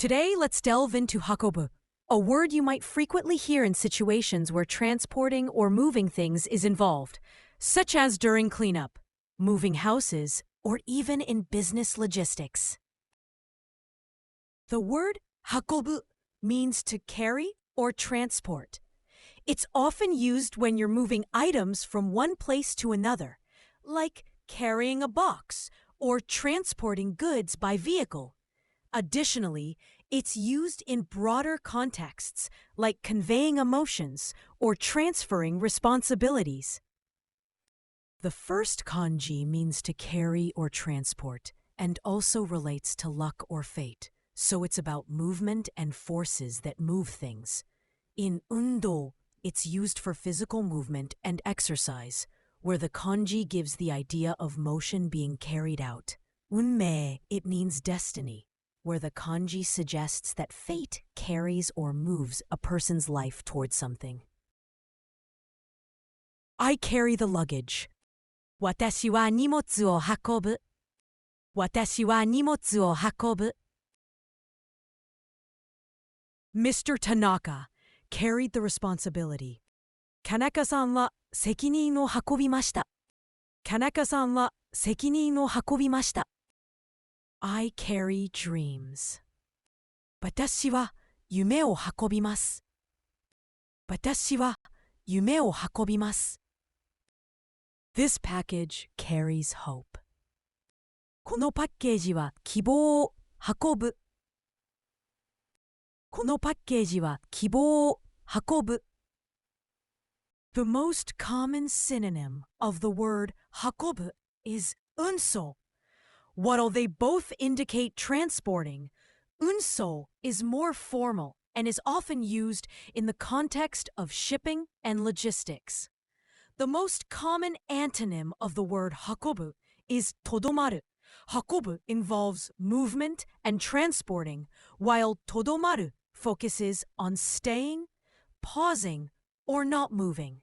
Today, let's delve into hakobu, a word you might frequently hear in situations where transporting or moving things is involved, such as during cleanup, moving houses, or even in business logistics. The word hakobu means to carry or transport. It's often used when you're moving items from one place to another, like carrying a box or transporting goods by vehicle. Additionally, it's used in broader contexts, like conveying emotions or transferring responsibilities. The first kanji means to carry or transport, and also relates to luck or fate, so it's about movement and forces that move things. In undo, it's used for physical movement and exercise, where the kanji gives the idea of motion being carried out. Unmei, it means destiny, where the kanji suggests that fate carries or moves a person's life towards something. I carry the luggage. 私は荷物を運ぶ。私は荷物を運ぶ。Mr. Tanaka carried the responsibility. 田中さんは責任を運びました。田中さんは責任を運びました。I carry dreams. 私は夢を運びます。私は夢を運びます。This package carries hope. このパッケージは希望を運ぶ。このパッケージは希望を運ぶ。The most common synonym of the word 運ぶ is unso. While they both indicate transporting, unso is more formal and is often used in the context of shipping and logistics. The most common antonym of the word 運ぶ is とどまる. 運ぶ involves movement and transporting, while とどまる focuses on staying, pausing, or not moving.